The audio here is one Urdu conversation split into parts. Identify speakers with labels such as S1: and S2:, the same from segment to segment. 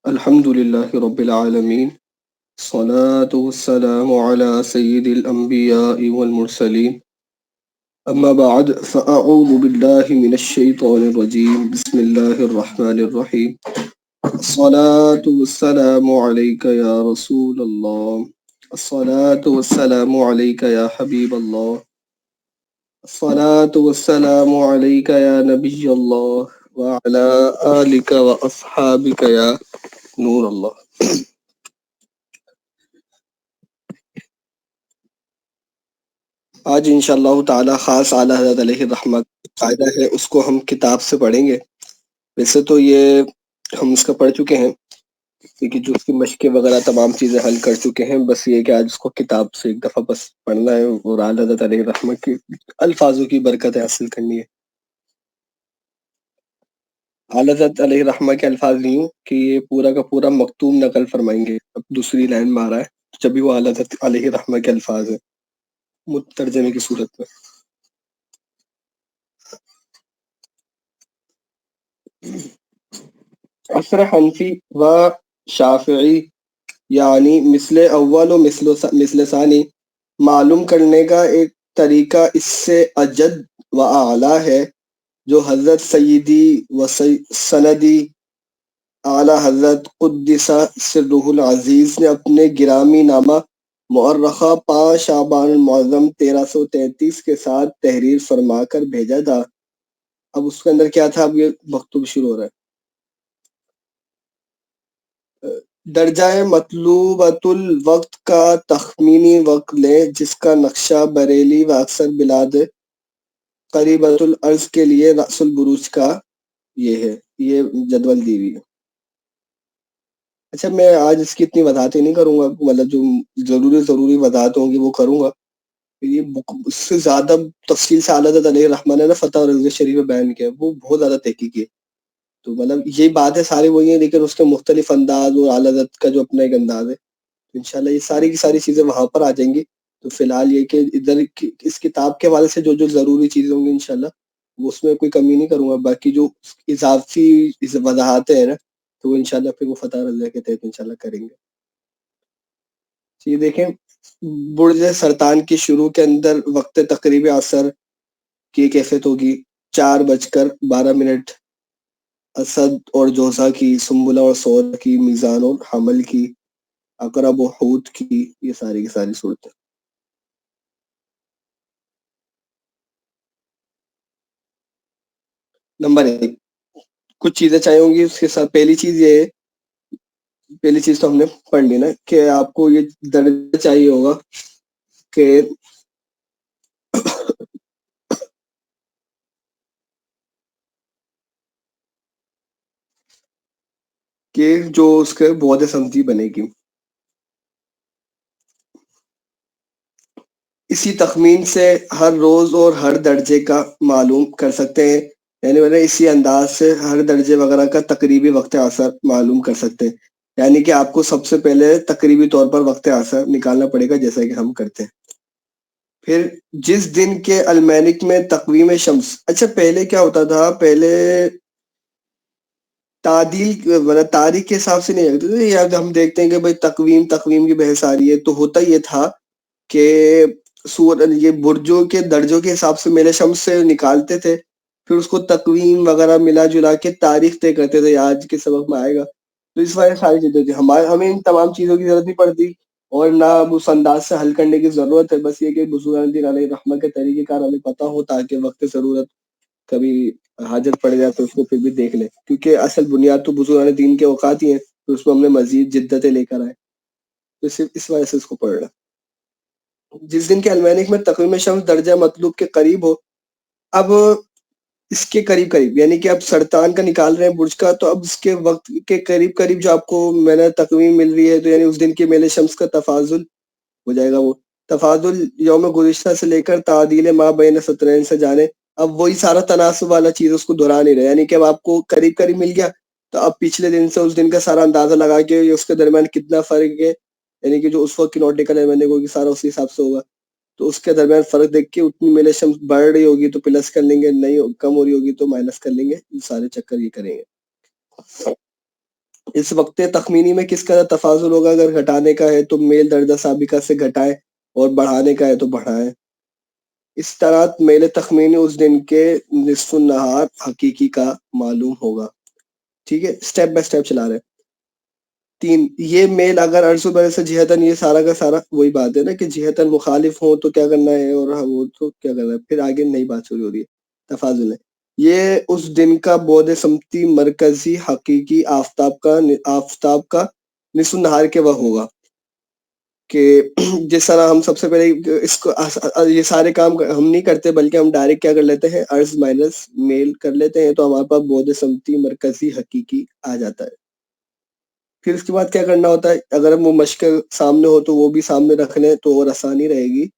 S1: الحمد لله رب العالمين. الصلاة والسلام على سيد الأنبياء والمرسلين. أما بعد فأعوذ بالله من الشيطان الرجيم. بسم الله الرحمن الرحيم. الصلاة والسلام عليك يا رسول الله. الصلاة والسلام عليك يا حبيب الله. الصلاة والسلام عليك يا نبي الله وعلى آلك وأصحابك يا نور الله. آج انشاءاللہ تعالی خاص اعلیٰ حضرت علیہ الرحمہ قاعدہ ہے، اس کو ہم کتاب سے پڑھیں گے. ویسے تو یہ ہم اس کا پڑھ چکے ہیں، کیونکہ جو اس کی مشقیں وغیرہ تمام چیزیں حل کر چکے ہیں. بس یہ کہ آج اس کو کتاب سے ایک دفعہ بس پڑھنا ہے اور اعلیٰ حضرت علیہ الرحمہ کی الفاظوں کی برکتیں حاصل کرنی ہے. اعلیٰ حضرت علیہ الرحمہ کے الفاظ نہیں ہوں کہ یہ پورا کا پورا مکتوم نقل فرمائیں گے. اب دوسری لائن میں آ رہا ہے جب بھی وہ اعلیٰ حضرت علیہ الرحمہ کے الفاظ ہیں مترجمے کی صورت میں. عصر حنفی و شافعی یعنی مثل اول و مثل ثانی معلوم کرنے کا ایک طریقہ اس سے اجد و اعلیٰ ہے، جو حضرت سیدی و سندی اعلیٰ حضرت قدس سرہ العزیز نے اپنے گرامی نامہ مؤرخہ 5 شعبان المعظم 1333 کے ساتھ تحریر فرما کر بھیجا تھا. اب اس کے اندر کیا تھا؟ اب یہ مکتوب شروع ہو رہا ہے. درجہ مطلوبۃ الوقت کا تخمینی وقت لیں، جس کا نقشہ بریلی و اکثر بلاد قریبۃ الارض کے لیے رأس البروج کا یہ ہے. یہ جدول دی ہوئی ہے. اچھا، میں آج اس کی اتنی وضاحتیں نہیں کروں گا، مطلب جو ضروری وضاحت ہوں گی وہ کروں گا. یہ اس سے زیادہ تفصیل سے اعلیٰ حضرت علیہ الرحمہ نے فتح اور رضویہ شریف میں بیان کیا، وہ بہت زیادہ تحقیقی ہے. تو مطلب یہ باتیں ساری وہی ہیں، لیکن اس کے مختلف انداز اور اعلیٰ حضرت کا جو اپنا ایک انداز ہے. تو انشاءاللہ یہ ساری کی ساری چیزیں وہاں پر آ جائیں گی. تو فی الحال یہ کہ ادھر اس کتاب کے حوالے سے جو ضروری چیزیں ہوں گی انشاءاللہ وہ اس میں کوئی کمی نہیں کروں گا. باقی جو اضافی وضاحتیں ہیں نا تو وہ انشاءاللہ پھر وہ فتح رضیہ کے تحت انشاءاللہ کریں گے. یہ دیکھیں، برج سرطان کی شروع کے اندر وقت تقریبی عصر کی کیفیت ہوگی 4:12 اسد اور جوزا کی، سنبلہ اور سور کی، میزان اور حمل کی، اقرب و حوت کی، یہ ساری کی ساری صورتیں. نمبر 1 کچھ چیزیں چاہیے ہوں گی اس کے ساتھ. پہلی چیز یہ ہے، پہلی چیز تو ہم نے پڑھ لی نا کہ آپ کو یہ درجہ چاہیے ہوگا کہ جو اس کے بعد سمتی بنے گی. اسی تخمین سے ہر روز اور ہر درجے کا معلوم کر سکتے ہیں، یعنی اسی انداز سے ہر درجے وغیرہ کا تقریبی وقت عصر معلوم کر سکتے ہیں. یعنی کہ آپ کو سب سے پہلے تقریبی طور پر وقت عصر نکالنا پڑے گا، جیسا کہ ہم کرتے ہیں. پھر جس دن کے المینک میں تقویم شمس. اچھا، پہلے کیا ہوتا تھا؟ پہلے تعدیل تاریخ کے حساب سے نہیں رکھتے تھے. یا ہم دیکھتے ہیں کہ بھائی تقویم کی بحث آ رہی ہے، تو ہوتا یہ تھا کہ یہ برجوں کے درجوں کے حساب سے میل شمس سے نکالتے تھے، پھر اس کو تقویم وغیرہ ملا جلا کے تاریخ طے کرتے تھے. آج کے سبق میں آئے گا. تو اس وجہ سے ساری چیزیں تھی. ہمیں ان تمام چیزوں کی ضرورت نہیں پڑتی اور نہ اب اس انداز سے حل کرنے کی ضرورت ہے. بس یہ کہ بزرگان دین علیہ رحمہ کے طریقہ کار ہمیں پتہ ہو، تاکہ وقت ضرورت کبھی حاجت پڑ جائے تو اس کو پھر بھی دیکھ لیں. کیونکہ اصل بنیاد تو بزرگان دین کے اوقات ہی ہیں، تو اس میں ہم نے مزید جدتیں لے کر آئے. تو صرف اس وجہ سے اس کو پڑھ رہا. جس دن کے المینک میں تقویم شمس درجہ مطلوب کے قریب ہو. اب اس کے قریب یعنی کہ اب سرطان کا نکال رہے ہیں برج کا، تو اب اس کے وقت کے قریب جو آپ کو میں نے تقویم مل رہی ہے، تو یعنی اس دن کے میل شمس کا تفاضل ہو جائے گا. وہ تفاضل یوم گزشتہ سے لے کر تعدیل ما بین سطرین سے جانے. اب وہی سارا تناسب والا چیز اس کو دہرا نہیں رہے، یعنی کہ اب آپ کو قریب مل گیا تو اب پچھلے دن سے اس دن کا سارا اندازہ لگا کے اس کے درمیان کتنا فرق ہے، یعنی کہ جو اس وقت کی نوٹ نکل ہے میں نے سارا اسی حساب سے ہوگا. تو اس کے درمیان فرق دیکھ کے اتنی میل شمس بڑھ رہی ہوگی تو پلس کر لیں گے، نہیں کم ہو رہی ہوگی تو مائنس کر لیں گے. سارے چکر یہ کریں گے. اس وقت تخمینی میں کس کا تفاضل ہوگا؟ اگر گھٹانے کا ہے تو میل درجہ سابقہ سے گھٹائیں، اور بڑھانے کا ہے تو بڑھائیں۔ اس طرح میل تخمینی اس دن کے نصف النہار حقیقی کا معلوم ہوگا۔ ٹھیک ہے، سٹیپ بائی سٹیپ چلا رہے ہیں۔ 3، یہ میل اگر عرض و برس سے جہتاً، یہ سارا کا سارا وہی بات ہے نا کہ جہتاً مخالف ہو تو کیا کرنا ہے، اور وہ تو کیا کرنا ہے، پھر آگے نئی بات شروع ہو رہی ہے، تفاضل ہے۔ یہ اس دن کا بعد سمتی مرکزی حقیقی آفتاب کا نصف النہار کے وہ ہوگا کہ جس طرح ہم سب سے پہلے اس کو یہ سارے کام ہم نہیں کرتے، بلکہ ہم ڈائریکٹ کیا کر لیتے ہیں، عرض مائنس میل کر لیتے ہیں، تو ہمارے پاس بعد سمتی مرکزی حقیقی آ جاتا ہے۔ پھر اس کے بعد کیا کرنا ہوتا ہے، اگر ہم وہ مشکل سامنے ہو تو وہ بھی سامنے رکھ لیں تو اور آسانی رہے گی۔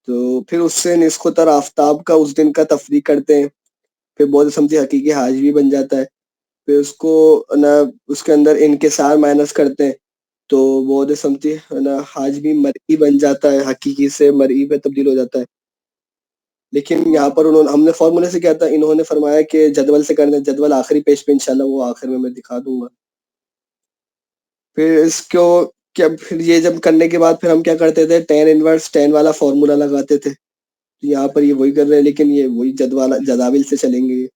S1: تو پھر اس سے نصف تر آفتاب کا اس دن کا تفریق کرتے ہیں، پھر بعد سمتی حقیقی حاجبی بن جاتا ہے۔ پھر اس کو نا اس کے اندر انکسار مائنس کرتے ہیں تو بعد سمتی نا حاجبی مرئی بن جاتا ہے، حقیقی سے مرئی پہ تبدیل ہو جاتا ہے۔ لیکن یہاں پر ہم نے فارمولے سے کیا تھا، انہوں نے فرمایا کہ جدول سے کرنا ہے، جدول آخری پیج پہ انشاءاللہ وہ آخر میں دکھا دوں گا۔ پھر اس کو کیا، پھر یہ جب کرنے کے بعد پھر ہم کیا کرتے تھے، ٹین انورس ٹین والا فارمولا لگاتے تھے۔ یہاں پر یہ وہی کر رہے ہیں، لیکن یہ وہی جداول سے چلیں گے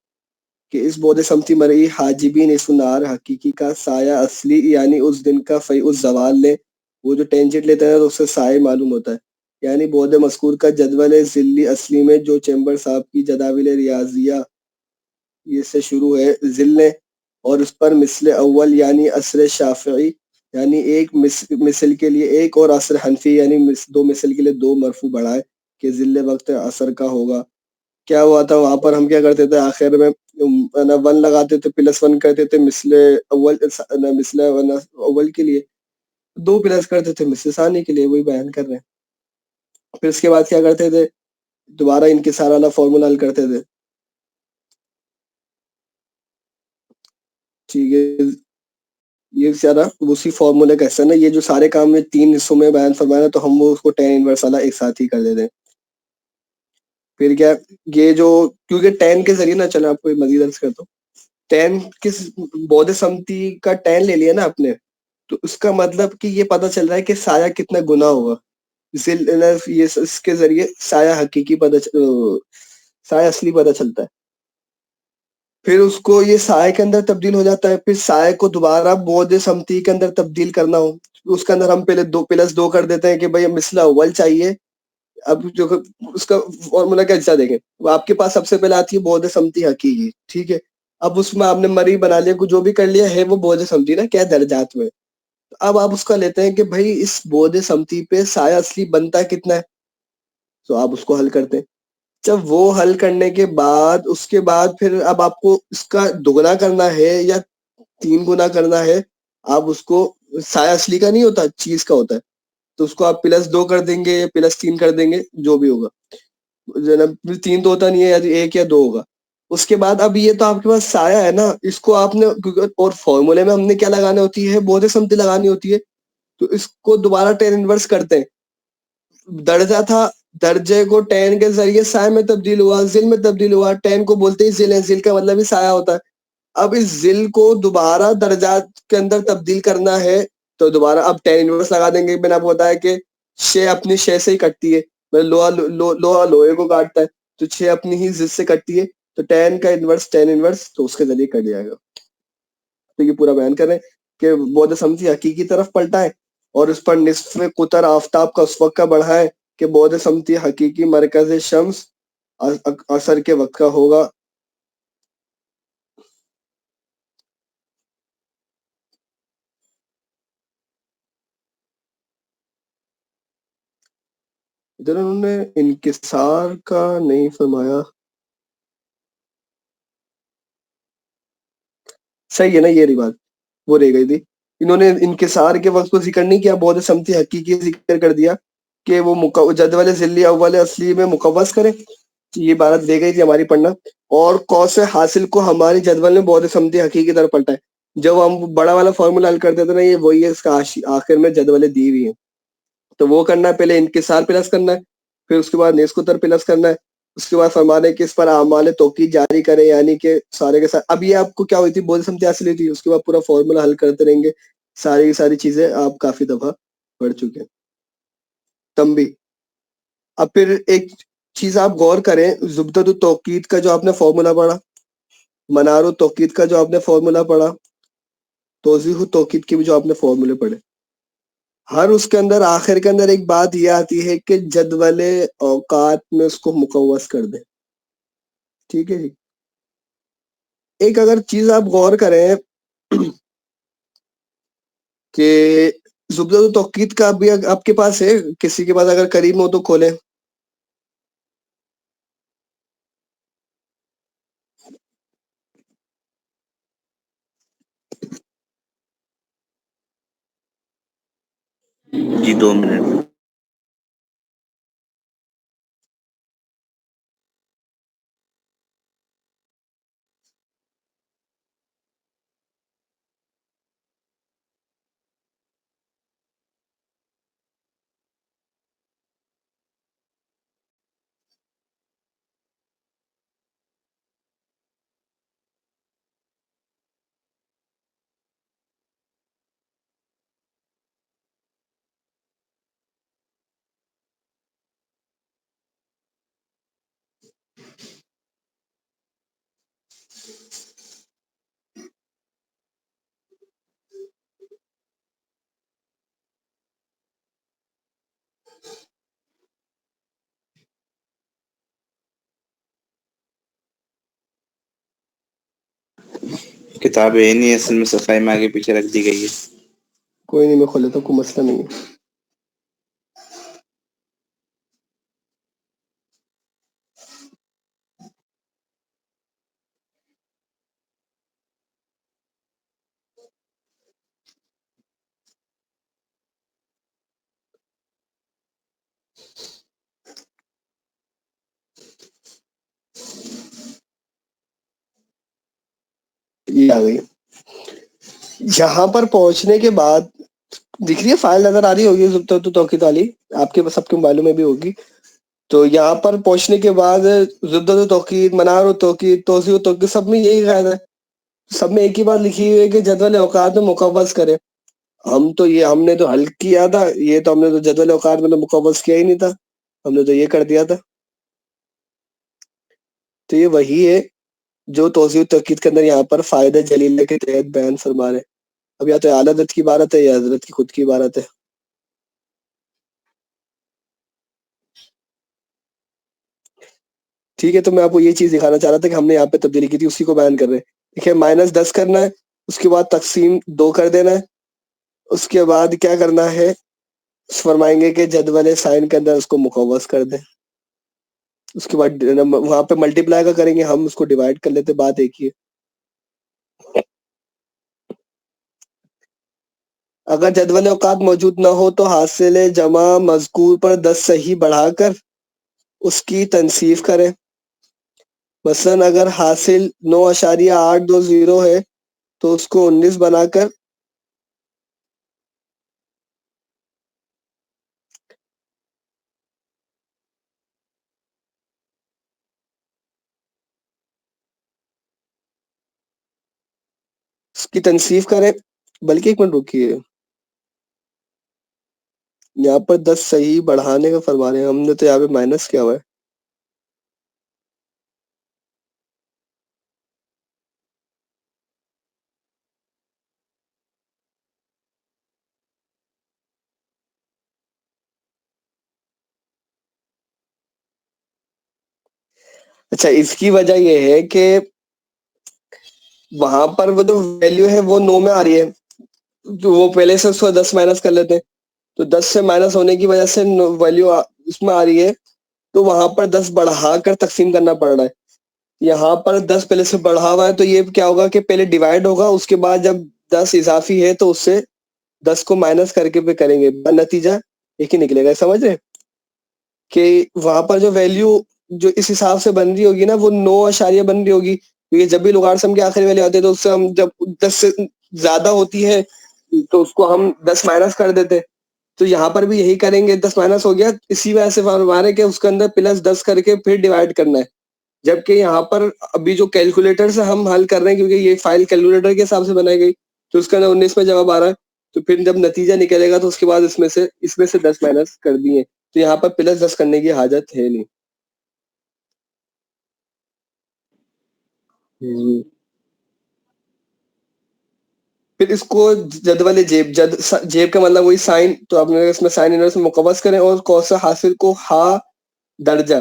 S1: کہ اس بعد سمتی مرئی حاجبی نصف النہار حقیقی کا سایہ اصلی، یعنی اس دن کا فی الزوال لیں، وہ جو ٹینجنٹ لیتے ہیں تو اس سے سایہ معلوم ہوتا ہے، یعنی بعد مذکور کا جدول ذلی اصلی میں جو چیمبر صاحب کی جداول ریاضیہ یہ سے شروع ہے ذل لیں، اور اس پر مثل اول یعنی عصر شافعی یعنی ایک مثل کے لیے ایک، اور عصر حنفی یعنی دو مثل کے لیے دو مرفوع بڑھائے کہ ذل وقت عصر کا ہوگا۔ کیا ہوا تھا وہاں پر، ہم کیا کرتے تھے آخر میں 1 لگاتے تھے، +1 کرتے تھے مثل اول کے لیے، 2 پلس کرتے تھے مثل ثانی کے لیے، وہی بیان کر رہے ہیں۔ پھر اس کے بعد کیا کرتے تھے، دوبارہ انکسار والا فارمولا حل کرتے تھے۔ ٹھیک ہے، یہ سارا اسی فارمولے کا حصہ نا، یہ جو سارے کام میں 3 حصوں میں بیان فرمایا تو ہم وہ اس کو ٹین انورس والا ایک ساتھ ہی کر دیتے ہیں۔ پھر کیا، یہ جو کیونکہ ٹین کے ذریعے نہ چلے، آپ کو مزید عرض کرتا ہوں، ٹین کس بعد سمتی کا ٹین لے لیا نا آپ نے، تو اس کا مطلب کہ یہ پتہ چل رہا ہے کہ سایہ کتنا گنا ہوگا، یہ اس کے ذریعے سایہ حقیقی سایہ اصلی پتہ چلتا ہے۔ پھر اس کو یہ سائے کے اندر تبدیل ہو جاتا ہے، پھر سائے کو دوبارہ بعد سمتی کے اندر تبدیل کرنا ہو، اس کے اندر ہم پہلے 2+2 کر دیتے ہیں کہ بھئی مثل اول چاہیے۔ اب جو اس کا فارمولا کا حصہ دیکھیں، وہ آپ کے پاس سب سے پہلے آتی ہے بعد سمتی حقیقی، ٹھیک ہے۔ اب اس میں آپ نے مری بنا لیا، جو بھی کر لیا ہے وہ بعد سمتی نا کیا درجات میں، اب آپ اس کا لیتے ہیں کہ بھئی اس بعد سمتی پہ سایہ اصلی بنتا کتنا ہے، تو آپ اس کو حل کرتے ہیں۔ جب وہ حل کرنے کے بعد اس کے بعد پھر اب آپ کو اس کا دگنا کرنا ہے یا 3 گنا کرنا ہے، آپ اس کو سایہ اصلی کا نہیں ہوتا، چیز کا ہوتا ہے، تو اس کو آپ +2 کر دیں گے یا +3 کر دیں گے، جو بھی ہوگا، 3 تو ہوتا نہیں ہے، یا 1 یا 2 ہوگا۔ اس کے بعد اب یہ تو آپ کے پاس سایہ ہے نا، اس کو آپ نے اور فارمولے میں ہم نے کیا لگانی ہوتی ہے، بعد سمتی لگانی ہوتی ہے، تو اس کو دوبارہ ٹین انورس کرتے ہیں۔ درجہ تھا، درجے کو ٹین کے ذریعے سائے میں تبدیل ہوا، ذل میں تبدیل ہوا، ٹین کو بولتے ہی ذل ہے، ذل کا مطلب ہی سایہ ہوتا ہے۔ اب اس ذل کو دوبارہ درجات کے اندر تبدیل کرنا ہے، تو دوبارہ اب ٹین انورس لگا دیں گے۔ میں نے آپ کو بتایا کہ شے اپنی شے سے ہی کٹتی ہے، لوہا لوہے کو کاٹتا ہے، تو شے اپنی ہی ضد سے کٹتی ہے، تو ٹین کا انورس ٹین انورس تو اس کے ذریعے کٹ جائے گا۔ تو یہ پورا بیان کریں کہ بعد سمتی حقیقی طرف پلٹائیں، اور اس پر نصف قطر آفتاب کا اس وقت کا بڑھائیں کہ بعد سمتی حقیقی مرکز شمس عصر کے وقت کا ہوگا۔ ادھر انہوں نے انکسار کا نہیں فرمایا، صحیح ہے نا، یہ رہی بات، وہ رہ گئی تھی۔ انہوں نے انکسار کے وقت کو ذکر نہیں کیا، بعد سمتی حقیقی ذکر کر دیا کہ وہ جدول ذلی اول اصلی میں مقوس کریں، یہ عبارت دے گئی تھی ہماری پڑھنا، اور قوس حاصل کو ہماری جدول میں بعد سمتی حقیقی کی طرف پلٹائیں۔ جب ہم بڑا والا فارمولا حل کرتے تھے نا، یہ وہی ہے، اس کا آخر میں جدولیں دی ہوئی ہیں، تو وہ کرنا ہے، پہلے انکسار پلس کرنا ہے، پھر اس کے بعد نیز قطر پلس کرنا ہے، اس کے بعد فرمانے کہ اس پر اعمال توقید جاری کریں، یعنی کہ سارے کے سارے. اب یہ آپ کو کیا ہوئی تھی، بول سمجھ حاصل ہوئی تھی، اس کے بعد پورا فارمولا حل کرتے رہیں گے. ساری کی ساری چیزیں آپ کافی دفعہ پڑھ چکے ہیں. تنبیہ. اب پھر ایک چیز آپ غور کریں، زبدۃ التوقید کا جو آپ نے فارمولا پڑھا، منار التوقید کا جو آپ نے فارمولا پڑھا، توضیح التوقید کے بھی جو آپ نے فارمولے پڑھے، ہر اس کے اندر آخر کے اندر ایک بات یہ آتی ہے کہ جدول اوقات میں اس کو مقوس کر دیں. ٹھیک ہے جی. ایک اگر چیز آپ غور کریں کہ زبدۃ التوقید کا بھی آپ کے پاس ہے، کسی کے پاس اگر قریب ہو تو کھولیں.
S2: جی 2 منٹ. کتاب ہے نہیں، اصل میں صفائی میں آگے پیچھے رکھ دی گئی ہے.
S1: کوئی نہیں، میں کھول لیتا ہوں، کوئی مسئلہ نہیں ہے. یہ آ گئی. یہاں پر پہنچنے کے بعد دکھ رہی ہے فائل نظر آ رہی ہوگی زبدۃ التوقید والی، آپ کے سب کے موبائلوں میں بھی ہوگی. تو یہاں پر پہنچنے کے بعد زبدۃ التوقید، منار التوقید، توضیح التوقید، سب میں یہی قاعدہ ہے. سب میں ایک ہی بات لکھی ہوئی ہے کہ جدول اوقات میں مقوس کرے. ہم نے تو حل کیا تھا، یہ تو ہم نے تو جدول اوقات میں تو مقوس کیا ہی نہیں تھا، ہم نے تو یہ کر دیا تھا. تو یہ وہی ہے جو توضیح التوقید کے اندر یہاں پر فائدہ جلیلہ کے تحت بیان فرما رہے. اب یا تو اعلیٰ حضرت کی عبارت ہے یا حضرت کی خود کی عبارت ہے. ٹھیک ہے، تو میں آپ کو یہ چیز دکھانا چاہ رہا تھا کہ ہم نے یہاں پہ تبدیلی کی تھی، اسی کو بیان کر رہے ہیں. دیکھیے -10 کرنا ہے، اس کے بعد تقسیم 2 کر دینا ہے. اس کے بعد کیا کرنا ہے، فرمائیں گے کہ جدول سائن کے اندر اس کو مقوس کر دیں. اس کے بعد وہاں پہ ملٹی پلائی کا کریں گے، ہم اس کو ڈیوائڈ کر لیتے، بات ایک ہی ہے. اگر جدول اوقات موجود نہ ہو تو حاصل جمع مذکور پر 10 صحیح بڑھا کر اس کی تنصیف کریں. مثلا اگر حاصل 9.820 ہے تو اس کو 19 بنا کر اس کی تنصیف کریں. بلکہ ایک منٹ رکیے، یہاں پر 10 صحیح بڑھانے کا فرما رہے ہیں، ہم نے تو یہاں پہ مائنس کیا ہوا ہے. اچھا، اس کی وجہ یہ ہے کہ وہاں پر وہ جو ویلیو ہے وہ 9 میں آ رہی ہے، تو وہ پہلے سے اس کو 10 مائنس کر لیتے ہیں. تو 10 سے مائنس ہونے کی وجہ سے ویلیو اس میں آ رہی ہے، تو وہاں پر 10 بڑھا کر تقسیم کرنا پڑ رہا ہے. یہاں پر 10 پہلے سے بڑھا ہوا ہے، تو یہ کیا ہوگا کہ پہلے ڈیوائڈ ہوگا، اس کے بعد جب 10 اضافی ہے تو اس سے 10 کو مائنس کر کے پہ کریں گے، نتیجہ ایک ہی نکلے گا. سمجھ رہے کہ وہاں پر جو ویلیو جو اس حساب سے بن رہی ہوگی نا، وہ 9 بن رہی ہوگی. کیونکہ جب بھی لوگارسم کے آخری ویلیو آتے ہیں تو اس سے ہم جب 10 سے زیادہ ہوتی ہے تو اس کو ہم 10 مائنس کر دیتے. تو یہاں پر بھی یہی کریں گے, 10 مائنس ہو گیا, اسی وجہ سے ہمارے کہ اس کے اندر پلس 10 کر کے پھر ڈیوائڈ کرنا ہے, جبکہ یہاں پر ابھی جو کیلکولیٹر سے ہم حل کر رہے ہیں, کیونکہ یہ فائل کیلکولیٹر کے حساب سے بنائی گئی, تو اس کے اندر 19 میں جواب آ رہا ہے, تو پھر جب نتیجہ نکلے گا تو اس کے بعد اس میں سے 10 مائنس کر دیے, تو یہاں پر پلس 10 کرنے کی حاجت ہے نہیں. پھر اس کو جدول جیب, جیب کا مطلب وہی سائن, تو آپ نے اس میں سائن انورس میں مقوس کریں اور کوسا حاصل کو ہا درجہ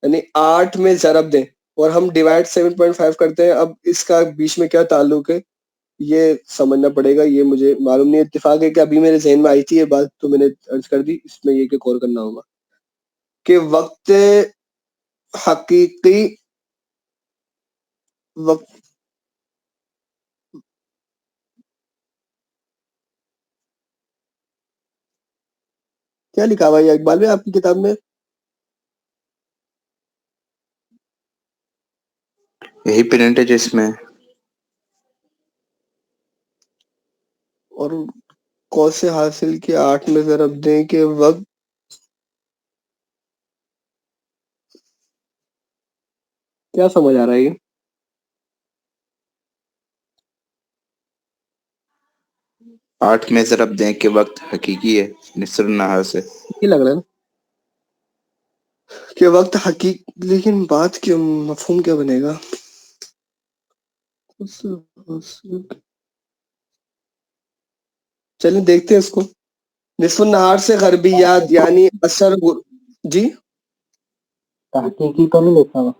S1: یعنی 8 میں ضرب دیں, اور ہم ڈیوائڈ 7.5 کرتے ہیں. اب اس کا بیچ میں کیا تعلق ہے یہ سمجھنا پڑے گا, یہ مجھے معلوم نہیں. اتفاق ہے کہ ابھی میرے ذہن میں آئی تھی یہ بات, تو میں نے عرض کر دی. اس میں یہ کہ غور کرنا ہوگا کہ وقت حقیقی کیا لکھا ہوا ہے اقبال میں آپ کی کتاب میں؟
S2: یہی پرنٹ ہے جس میں,
S1: اور کوس سے حاصل کے 8 میں ضرب دیں کہ وقت کیا سمجھ آ رہا ہے یہ؟
S2: 8 میں ضرب دیں کہ وقت حقیقی ہے نصر النہار سے.
S1: یہ لگ رہا ہے نا کہ وقت لیکن بات کی مفہوم کیا بنے گا؟ چلیں دیکھتے ہیں اس کو. نصف النہار سے غربیات یعنی اثر جی
S3: تحقیقی تو نہیں لکھا ہوا.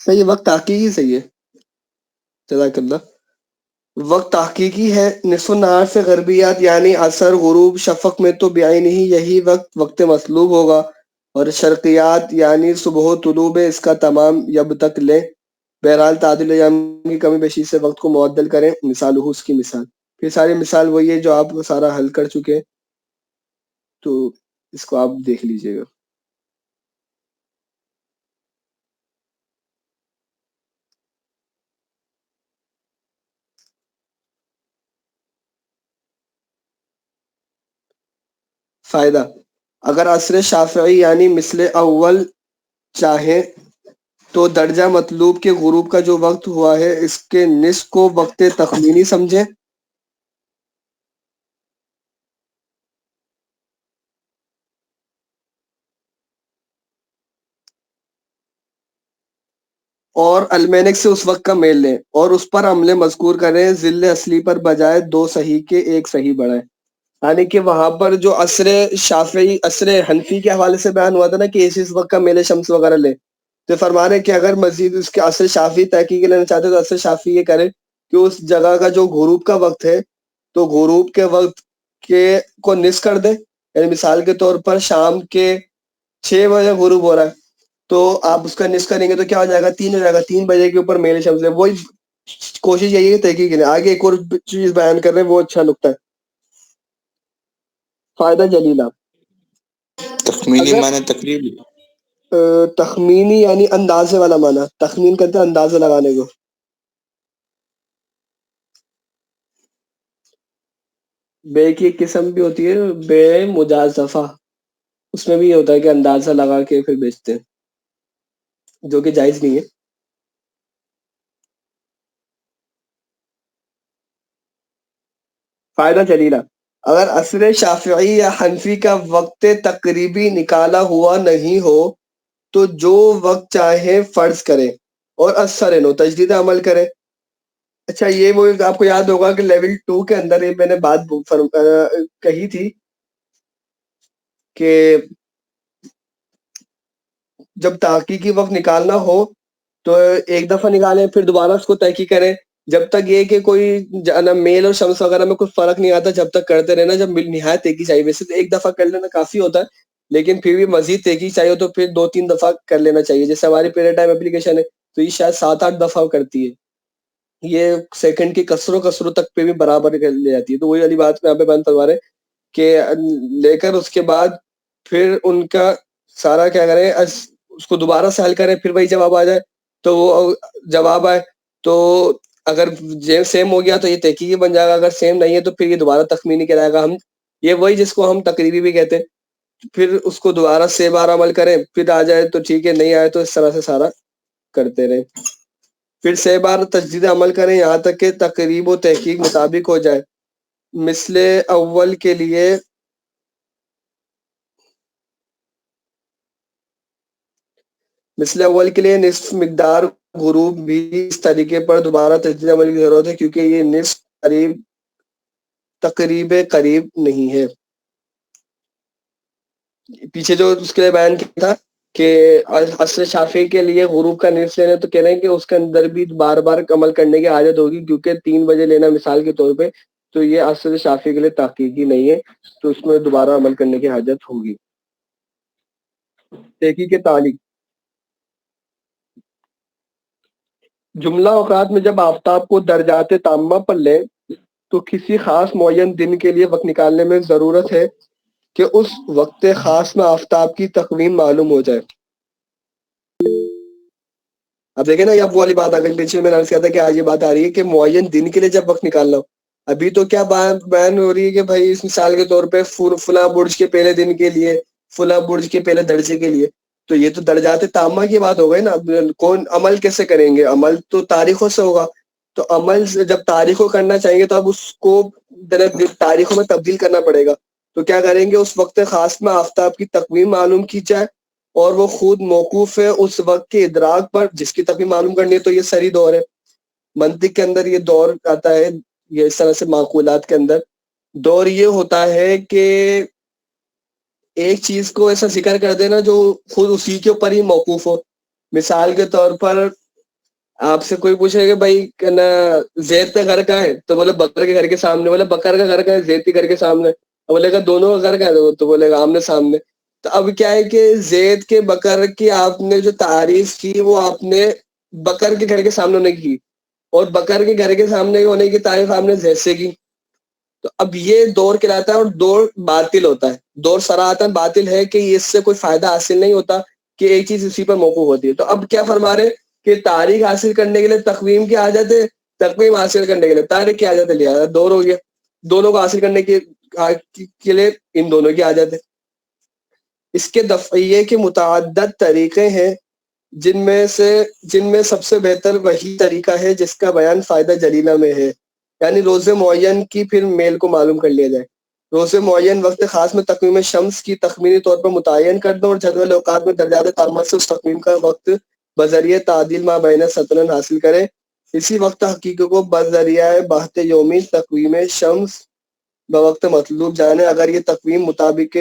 S1: صحیح ہے, وقت تحقیقی صحیح ہے, جزاک اللہ. وقت تحقیقی ہے. نصف النہار سے غربیات یعنی اثر غروب شفق میں تو بیائی نہیں, یہی وقت مطلوب ہوگا. اور شرقیات یعنی صبح و طلوع اس کا تمام یب تک لیں. بہرحال تعدل ایام کی کمی بیشی سے وقت کو معدل کریں. مثال اس کی مثال, پھر ساری مثال وہی ہے جو آپ سارا حل کر چکے, تو اس کو آپ دیکھ لیجئے گا. فائدہ, اگر عصر شافعی یعنی مثل اول چاہیں تو درجہ مطلوب کے غروب کا جو وقت ہوا ہے اس کے نصف کو وقت تخمینی سمجھیں. اور المینک سے اس وقت کا میل لیں اور اس پر عمل مذکور کریں. ذل اصلی پر بجائے 2 صحیح کے 1 صحیح بڑھائیں. یعنی کہ وہاں پر جو عصر شافعی عصر حنفی کے حوالے سے بیان ہوا تھا نا کہ اس وقت کا میل شمس وغیرہ لیں, تو فرما رہے ہیں کہ اگر مزید اس کے عصر شافعی تحقیق لینا چاہتے تو عصر شافعی یہ کریں کہ اس جگہ کا جو غروب کا وقت ہے تو غروب کے وقت کے کو نصف کر دیں. یعنی مثال کے طور پر شام کے 6 بجے غروب ہو رہا ہے, تو آپ اس کا نصف کریں گے تو کیا ہو جائے گا, 3 ہو جائے گا. 3 بجے کے اوپر میل شمس ہے. وہی کوشش یہی ہے تحقیق کے لیے. آگے ایک اور چیز بیان کر رہے ہیں, وہ اچھا نکتہ ہے. فائدہ جلیلہ,
S2: تخمینی
S1: اگر
S2: معنی تقریبی.
S1: تخمینی یعنی اندازے والا معنی, تخمین کرتے ہیں اندازہ لگانے کو. بے کی ایک قسم بھی ہوتی ہے بے مجازفہ, اس میں بھی یہ ہوتا ہے کہ اندازہ لگا کے پھر بیچتے ہیں, جو کہ جائز نہیں ہے. فائدہ جلیلہ, اگر عصر شافعی یا حنفی کا وقت تقریبی نکالا ہوا نہیں ہو تو جو وقت چاہے فرض کریں اور اثر نو تجدید عمل کریں. اچھا, یہ وہ آپ کو یاد ہوگا کہ لیول 2 کے اندر یہ میں نے بات کہی تھی کہ جب تحقیقی وقت نکالنا ہو تو ایک دفعہ نکالیں پھر دوبارہ اس کو تحقیق کریں, جب تک یہ کہ کوئی میل اور شمس وغیرہ میں کوئی فرق نہیں آتا جب تک کرتے رہنا. جب نہایت تحقیق چاہیے, ویسے تو ایک دفعہ کر لینا کافی ہوتا ہے, لیکن پھر بھی مزید تحقیق چاہیے تو پھر 2-3 دفعہ کر لینا چاہیے. جیسے ہماری پیریڈ ٹائم اپلیکیشن ہے تو یہ شاید 7-8 دفعہ کرتی ہے, یہ سیکنڈ کی کسروں تک پہ بھی برابر کر لے جاتی ہے. تو وہی والی بات میں یہاں پہ بیان کروا رہے کہ لے کر اس کے بعد پھر ان کا سارا کیا کریں اس کو دوبارہ سے حل کریں پھر وہی جواب آ جائے تو وہ جواب آئے تو اگر سیم ہو گیا تو یہ تحقیقی بن جائے گا، اگر سیم نہیں ہے تو پھر یہ دوبارہ تخمینی کہلائے گا. ہم یہ وہی جس کو ہم تقریبی بھی کہتے ہیں، پھر اس کو دوبارہ 6 بار عمل کریں، پھر آ جائے تو ٹھیک ہے، نہیں آئے تو اس طرح سے سارا کرتے رہیں. پھر 6 بار تجدید عمل کریں یہاں تک کہ تقریب و تحقیق مطابق ہو جائے. مثل اول کے لیے نصف مقدار غروب بھی اس طریقے پر دوبارہ تجدید عمل کی ضرورت ہے، کیونکہ یہ نصف تقریب قریب نہیں ہے. پیچھے جو اس کے لیے بیان کیا تھا کہ اصل شافعی کے لیے غروب کا نصف لینا، تو کہہ رہے ہیں کہ اس کے اندر بھی بار بار عمل کرنے کی حاجت ہوگی، کیونکہ 3 بجے لینا مثال کے طور پہ تو یہ اصل شافعی کے لیے تحقیقی نہیں ہے، تو اس میں دوبارہ عمل کرنے کی حاجت ہوگی. تحقیق تعلیق، جملہ اوقات میں جب آفتاب کو درجات تامہ پر لیں تو کسی خاص معین دن کے لیے وقت نکالنے میں ضرورت ہے کہ اس وقت خاص میں آفتاب کی تقویم معلوم ہو جائے. اب دیکھیں نا، یہ اب والی بات آ گئی، پیچھے میں نے عرض کیا تھا کہ آج یہ بات آ رہی ہے کہ معین دن کے لیے جب وقت نکالنا ہو. ابھی تو کیا بیان ہو رہی ہے کہ بھائی اس مثال کے طور پہ فلاں برج کے پہلے دن کے لیے، فلاں برج کے پہلے درجے کے لیے، تو یہ تو درجات تامہ کی بات ہو گئی نا. کون عمل کیسے کریں گے؟ عمل تو تاریخوں سے ہوگا. تو عمل جب تاریخوں کرنا چاہیں گے تو اب اس کو تاریخوں میں تبدیل کرنا پڑے گا. تو کیا کریں گے؟ اس وقت خاص میں آفتاب کی تقویم معلوم کی جائے، اور وہ خود موقوف ہے اس وقت کے ادراک پر جس کی تقویم معلوم کرنی ہے. تو یہ سری دور ہے. منطق کے اندر یہ دور آتا ہے، یہ اس طرح سے معقولات کے اندر دور یہ ہوتا ہے کہ ایک چیز کو ایسا ذکر کر دینا جو خود اسی کے اوپر ہی موقوف ہو. مثال کے طور پر آپ سے کوئی پوچھے کہ بھائی نا زید کا گھر کہاں ہے، تو بولے بکر کے گھر کے سامنے. بولے بکر کا گھر کہاں ہے؟ زید کے گھر کے سامنے. بولے گا دونوں کا گھر کہاں ہے؟ تو بولے گا آمنے سامنے. تو اب کیا ہے کہ زید کے بکر کی آپ نے جو تعریف کی وہ آپ نے بکر کے گھر کے سامنے ہونے کی، اور بکر کے گھر کے سامنے ہونے کی تعریف آپ نے زید سے کی. تو اب یہ دور کہلاتا ہے، اور دور باطل ہوتا ہے. دور صراحتاً باطل ہے کہ اس سے کوئی فائدہ حاصل نہیں ہوتا کہ ایک چیز اسی پر موقوف ہوتی ہے. تو اب کیا فرما رہے کہ تاریخ حاصل کرنے کے لیے تقویم کی حاجت ہے، تقویم حاصل کرنے کے لیے تاریخ کی حاجت ہے. لہٰذا دور ہو گیا. دونوں کو حاصل کرنے کے لیے ان دونوں کی حاجت ہے. اس کے دفعیے کے متعدد طریقے ہیں، جن میں سب سے بہتر وہی طریقہ ہے جس کا بیان فائدہ جلیلہ میں ہے، یعنی روز معین کی پھر میل کو معلوم کر لیا جائے. روز معین وقت خاص میں تقویم شمس کی تخمینی طور پر متعین کر دو، اور جدول اوقات میں درجات تعامل سے اس تقویم کا وقت بذریعہ تعدیل ما بین سطرن حاصل کرے. اسی وقت حقیقت کو بذریعہ بحث یومی تقویم شمس بوقت مطلوب جانے. اگر یہ تقویم مطابق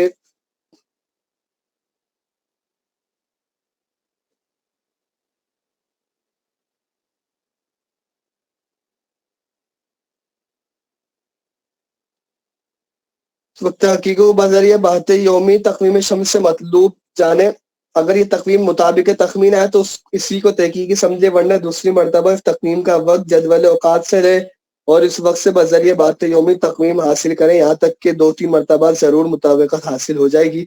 S1: وقت حقیقت بذریعہ بحث یومی تقویم شمس سے مطلوب جانے، اگر یہ تقویم مطابق تخمین ہے تو اسی کو تحقیقی سمجھے، ورنہ دوسری مرتبہ اس تقویم کا وقت جدول اوقات سے رہے اور اس وقت سے بذریعہ بحث یومی تقویم حاصل کریں، یہاں تک کہ 2-3 مرتبہ ضرور مطابقت حاصل ہو جائے گی.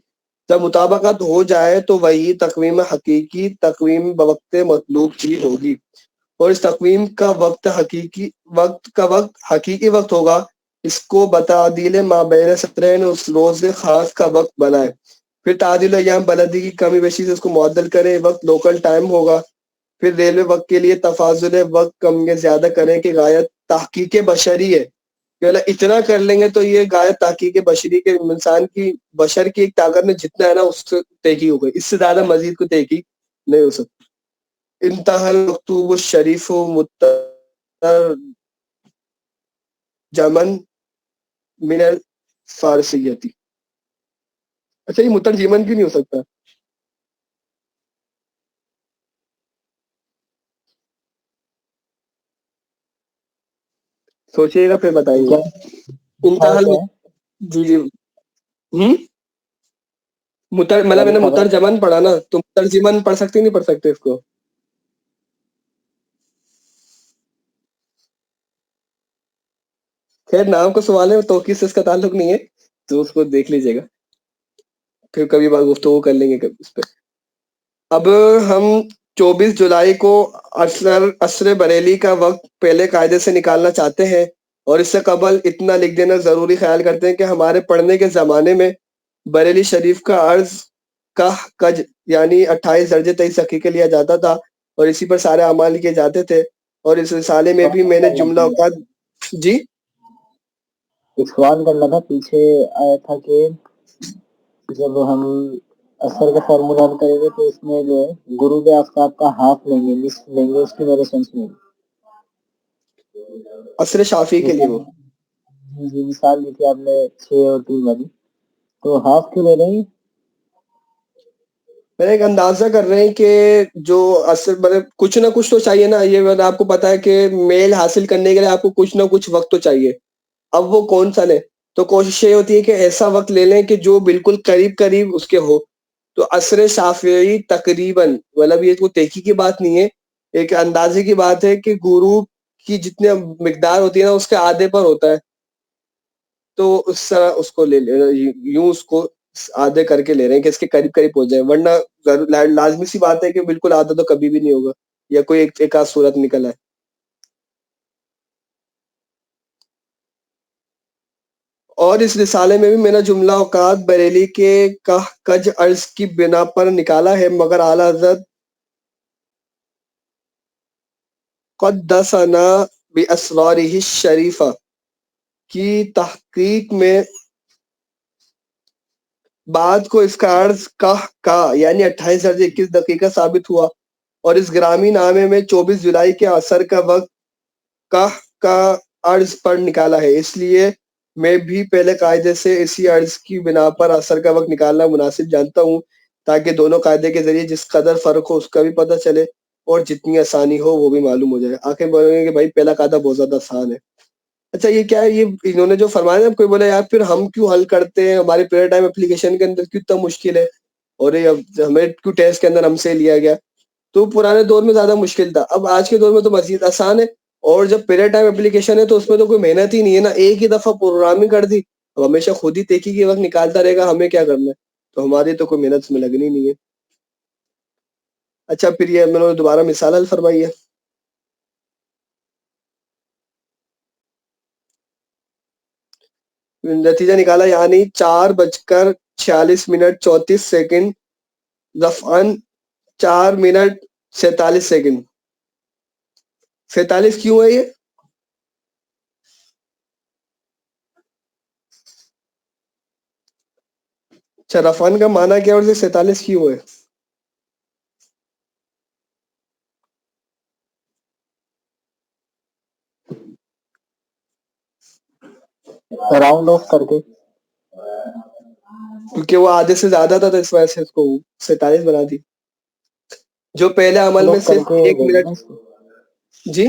S1: جب مطابقت ہو جائے تو وہی تقویم حقیقی تقویم بوقت مطلوب کی ہوگی، اور اس تقویم کا وقت حقیقی وقت ہوگا. اس کو بتعدیل ما بین سطرین اس روز خاص کا وقت بنائے. پھر تعدیل ایام بلدی کی کمی بیشی سے اس کو معدل کریں، وقت لوکل ٹائم ہوگا. پھر ریلوے وقت کے لیے تفاضل وقت کم یا زیادہ کریں کہ غایت تحقیق بشری ہے، کہ اتنا کر لیں گے تو یہ غایت تحقیق بشری کے انسان کی بشر کی ایک طاقت میں جتنا ہے نا اس سے تحقیق ہو گئی، اس سے زیادہ مزید کو تحقیق نہیں ہو سکتی. انتہا المکتوب الشریف جمن من الفارسیتی. اچھا یہ مترجمن کیوں نہیں ہو سکتا؟ سوچئے گا پھر بتائیے. انتہا جی جی مطلب میں نے مترجمن پڑھا نا، تو مترجمن پڑھ سکتے نہیں پڑھ سکتے اس کو؟ خیر نام کو سوال ہے، توقیف سے اس کا تعلق نہیں ہے، تو اس کو دیکھ لیجیے گا، پھر کبھی بار گفتگو کر لیں گے اس پہ. اب ہم 24 جولائی کو عصر بریلی کا وقت پہلے قاعدے سے نکالنا چاہتے ہیں، اور اس سے قبل اتنا لکھ دینا ضروری خیال کرتے ہیں کہ ہمارے پڑھنے کے زمانے میں بریلی شریف کا عرض کا کج یعنی 28 درجے 23 حقیقے لیا جاتا تھا، اور اسی پر سارے اعمال کیے جاتے تھے. اور اس رسالے میں بھی میں نے جملہ اوقات جی
S3: ایک سوال کرنا تھا. پیچھے آیا تھا کہ جب ہم اثر کا فارمولا حل کریں گے تو اس میں جو ہے غروب آفتاب کا ہاف لیں گے، نصف لیں گے، اس کی میرے سینس میں
S1: عصر شافعی کے لیے وہ
S3: جی مثال دی تھی آپ نے 6 اور 3 والی، تو ہاف کیوں لے رہے ہیں؟
S1: میں ایک اندازہ کر رہے ہیں کہ جو اصل مطلب کچھ نہ کچھ تو چاہیے نا. یہ آپ کو پتا ہے کہ میل حاصل کرنے کے لیے آپ کو کچھ نہ کچھ وقت تو چاہیے. اب وہ کون سا لیں؟ تو کوشش یہ ہوتی ہے کہ ایسا وقت لے لیں کہ جو بالکل قریب قریب اس کے ہو. تو عصر شافعی تقریباً مطلب یہ کوئی تحقیق کی بات نہیں ہے، ایک اندازے کی بات ہے کہ غروب کی جتنے مقدار ہوتی ہے نا اس کے آدھے پر ہوتا ہے. تو اس طرح اس کو لے یوں اس کو آدھے کر کے لے رہے ہیں کہ اس کے قریب قریب پہنچ جائے، ورنہ لازمی سی بات ہے کہ بالکل آدھا تو کبھی بھی نہیں ہوگا، یا کوئی ایک آدھ صورت نکل ہے. اور اس رسالے میں بھی میں نے جملہ اوقات بریلی کے کج عرض کی بنا پر نکالا ہے، مگر اعلیٰ حضرت قدسنا باسرارہ الشریفہ کی تحقیق میں بعد کو اس کا عرض کا یعنی 28 درجے 21 دقیقہ ثابت ہوا، اور اس گرامی نامے میں 24 جولائی کے عصر کا وقت کا عرض پر نکالا ہے. اس لیے میں بھی پہلے قاعدے سے اسی عرض کی بنا پر عصر کا وقت نکالنا مناسب جانتا ہوں، تاکہ دونوں قاعدے کے ذریعے جس قدر فرق ہو اس کا بھی پتہ چلے اور جتنی آسانی ہو وہ بھی معلوم ہو جائے. آخر بولیں گے کہ بھائی پہلا قاعدہ بہت زیادہ آسان ہے. اچھا یہ کیا ہے، یہ انہوں نے جو فرمایا نا، کوئی بولے یار پھر ہم کیوں حل کرتے ہیں، ہمارے پیریڈ ٹائم اپلیکیشن کے اندر کیوں اتنا مشکل ہے، اور یہ ہمیں کیوں ٹیسٹ کے اندر ہم سے لیا گیا. تو پرانے دور میں زیادہ مشکل تھا، اب آج کے دور میں تو مزید آسان ہے. اور جب پیریڈ ٹائم اپلیکیشن ہے تو اس میں تو کوئی محنت ہی نہیں ہے نا، ایک ہی دفعہ پروگرامنگ کر دی. اب ہمیشہ خود ہی تحقیق کے وقت نکالتا رہے گا، ہمیں کیا کرنا ہے، تو ہماری تو کوئی محنت اس میں لگنی نہیں ہے. اچھا پھر یہ میں نے دوبارہ مثال حل فرمائی ہے. نتیجہ نکالا یعنی 4:46:34 رفعاً 4:47. 47 کیوں ہے یہ؟ اچھا رفعاً کا معنی کیا اور 47 کیوں ہے؟
S3: راؤنڈ آف کر کے
S1: کیونکہ وہ آدھے سے زیادہ تھا تو اس وجہ سے اس کو 47 بنا دی. جو پہلے عمل میں صرف 1 منٹ. جی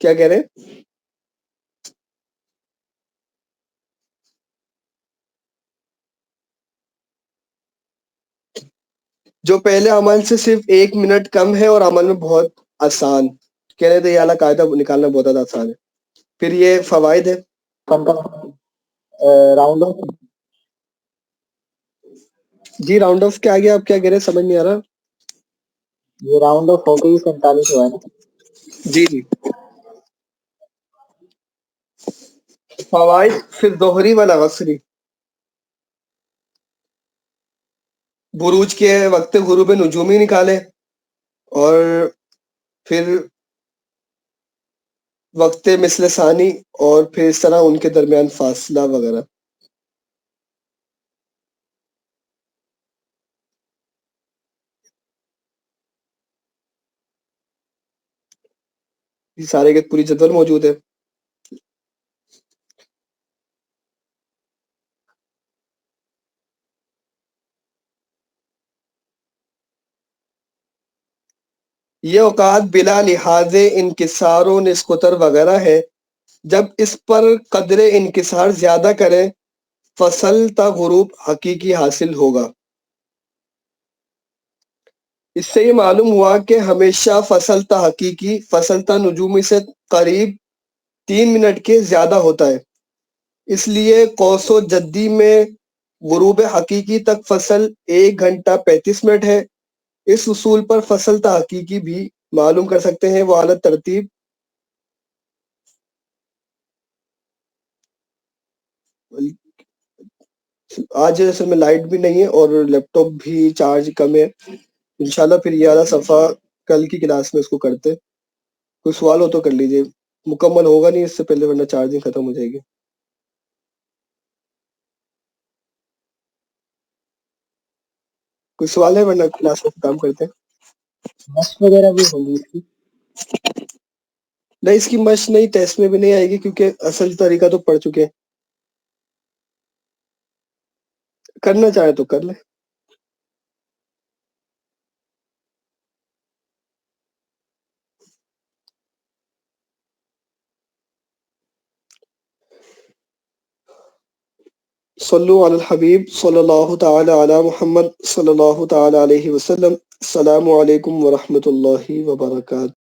S1: کیا کہہ رہے ہیں؟ جو پہلے عمل سے صرف 1 منٹ کم ہے اور عمل میں بہت آسان. کہہ رہے تھے یہ اعلیٰ قاعدہ نکالنا بہت زیادہ آسان ہے. پھر یہ فوائد ہے.
S3: راؤنڈ آف
S1: جی راؤنڈ آف کے آگے آپ کیا کہہ رہے ہیں سمجھ نہیں آ رہا.
S3: یہ راؤنڈ آف ہو کے ہی 47 ہوا ہے نا.
S1: جی جی فوائد. پھر ظہری والا وصری بروج کے وقت غروب نجومی نکالے، اور پھر وقت مثل ثانی، اور پھر اس طرح ان کے درمیان فاصلہ وغیرہ. یہ سارے کے پوری جدول موجود ہے. یہ اوقات بلا لحاظ انکسار و نسکتر وغیرہ ہے. جب اس پر قدر انکسار زیادہ کریں فصل تا غروب حقیقی حاصل ہوگا. اس سے یہ معلوم ہوا کہ ہمیشہ فصل تا حقیقی فصل تا نجومی سے قریب 3 منٹ کے زیادہ ہوتا ہے. اس لیے قوس و جدی میں غروب حقیقی تک فصل 1 گھنٹہ 35 منٹ ہے۔ اس اصول پر فصل تا حقیقی بھی معلوم کر سکتے ہیں۔ وہ اعلیٰ ترتیب آج اصل میں لائٹ بھی نہیں ہے اور لیپ ٹاپ بھی چارج کم ہے۔ انشاءاللہ پھر یہ والا صفحہ کل کی کلاس میں اس کو کرتے۔ کوئی سوال ہو تو کر لیجئے، مکمل ہوگا نہیں اس سے پہلے ورنہ چارجنگ ختم ہو جائے گی۔ کوئی سوال ہے ورنہ کلاس میں کام کرتے ہیں۔
S3: مشق وغیرہ بھی ہوگی اس کی؟
S1: نہیں، اس کی مشق نہیں، ٹیسٹ میں بھی نہیں آئے گی کیونکہ اصل طریقہ تو پڑھ چکے ہیں۔ کرنا چاہے تو کر لیں۔ صلو علی الحبیب صلی اللہ تعالی علی محمد صلی اللہ تعالی علیہ وسلم۔ السلام علیکم ورحمۃ اللہ وبرکاتہ۔